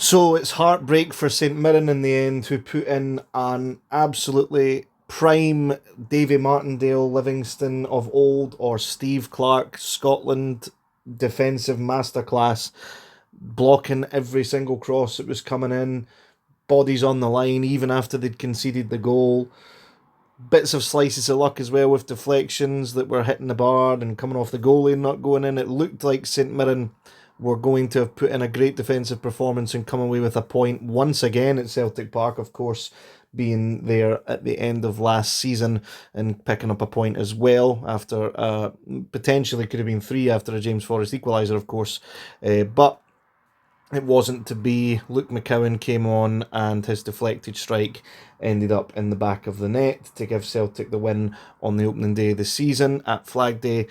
So it's heartbreak for St Mirren in the end, who put in an absolutely prime Davy Martindale Livingston of old, or Steve Clark Scotland defensive masterclass, blocking every single cross that was coming in, bodies on the line even after they'd conceded the goal. Bits of slices of luck as well with deflections that were hitting the bar and coming off the goalie and not going in. It looked like St Mirren were going to have put in a great defensive performance and come away with a point once again at Celtic Park, of course, being there at the end of last season and picking up a point as well after potentially could have been three after a James Forrest equaliser, of course. But it wasn't to be. Luke McCowan came on and his deflected strike ended up in the back of the net to give Celtic the win on the opening day of the season at Flag Day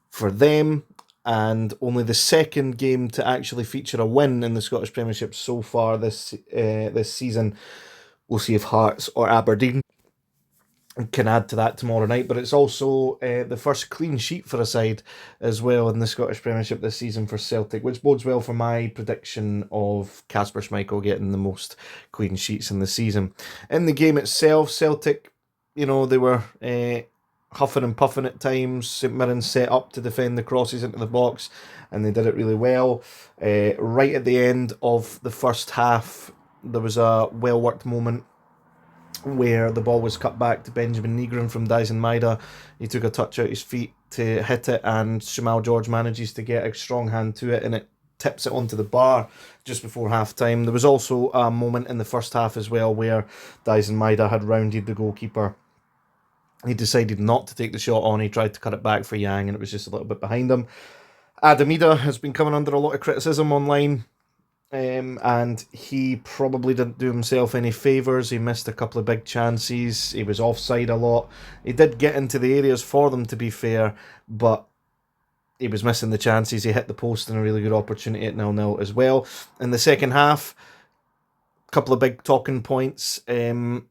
for them, and only the second game to actually feature a win in the Scottish Premiership so far this season. We'll see if Hearts or Aberdeen can add to that tomorrow night, but it's also the first clean sheet for a side as well in the Scottish Premiership this season for Celtic, which bodes well for my prediction of Kasper Schmeichel getting the most clean sheets in the season. In the game itself, Celtic, they were huffing and puffing at times. St Mirren set up to defend the crosses into the box, and they did it really well. Right at the end of the first half, there was a well-worked moment where the ball was cut back to Benjamin Nigren from Dyson Maeda. He took a touch out his feet to hit it, and Shamal George manages to get a strong hand to it, and it tips it onto the bar just before half-time. There was also a moment in the first half as well where Dyson Maeda had rounded the goalkeeper. He decided not to take the shot on. He tried to cut it back for Yang, and it was just a little bit behind him. Adam Ida has been coming under a lot of criticism online. And he probably didn't do himself any favours. He missed a couple of big chances. He was offside a lot. He did get into the areas for them, to be fair, but he was missing the chances. He hit the post in a really good opportunity at 0-0 as well. In the second half, a couple of big talking points. Callum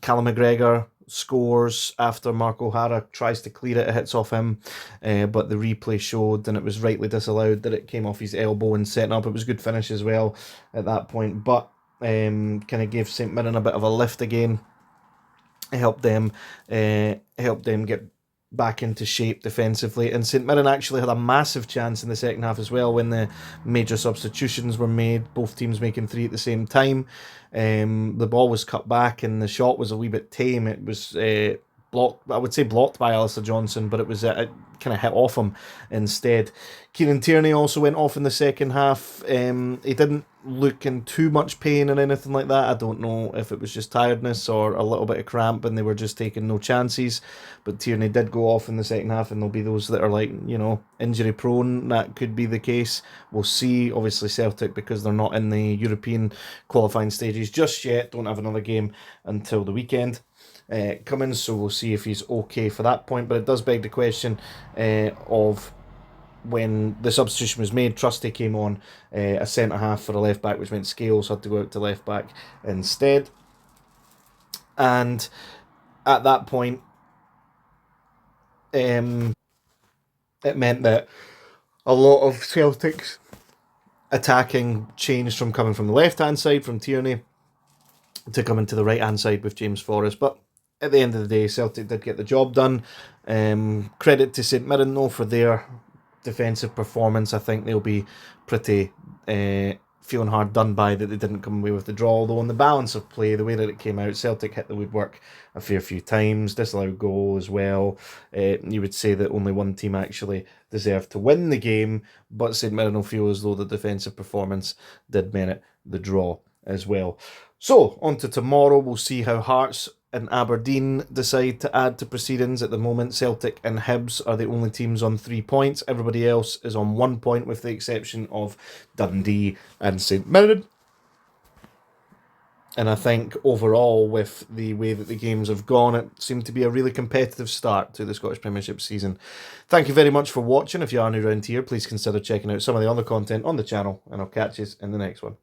McGregor scores after Mark O'Hara tries to clear it. It hits off him, but the replay showed, and it was rightly disallowed, that it came off his elbow and setting up. It was a good finish as well at that point, but kind of gave St Mirren a bit of a lift again. It helped them get back into shape defensively, and St Mirren actually had a massive chance in the second half as well when the major substitutions were made, both teams making three at the same time. The ball was cut back and the shot was a wee bit tame. It was blocked, I would say blocked by Alistair Johnson, but it was it kind of hit off him instead. Kieran Tierney also went off in the second half. He didn't look in too much pain or anything like that. I don't know if it was just tiredness or a little bit of cramp and they were just taking no chances, but Tierney did go off in the second half, and there'll be those that are injury prone. That could be the case. We'll see. Obviously Celtic, because they're not in the European qualifying stages just yet, don't have another game until the weekend coming, so we'll see if he's okay for that point. But it does beg the question of when the substitution was made. Trusty came on, a centre half for a left back, which meant Scales had to go out to left back instead. And at that point, it meant that a lot of Celtic's attacking changed from coming from the left hand side from Tierney to coming to the right hand side with James Forrest. But at the end of the day, Celtic did get the job done. Credit to St Mirren though for their defensive performance. I think they'll be pretty feeling hard done by that they didn't come away with the draw, although on the balance of play, the way that it came out, Celtic hit the woodwork a fair few times, disallowed goal as well. You would say that only one team actually deserved to win the game, but St Mirren will feel as though the defensive performance did merit the draw as well. So, on to tomorrow. We'll see how Hearts and Aberdeen decide to add to proceedings. At the moment, Celtic and Hibs are the only teams on 3 points. Everybody else is on 1 point, with the exception of Dundee and St Mirren. And I think overall, with the way that the games have gone, it seemed to be a really competitive start to the Scottish Premiership season. Thank you very much for watching. If you are new around here, please consider checking out some of the other content on the channel, and I'll catch you in the next one.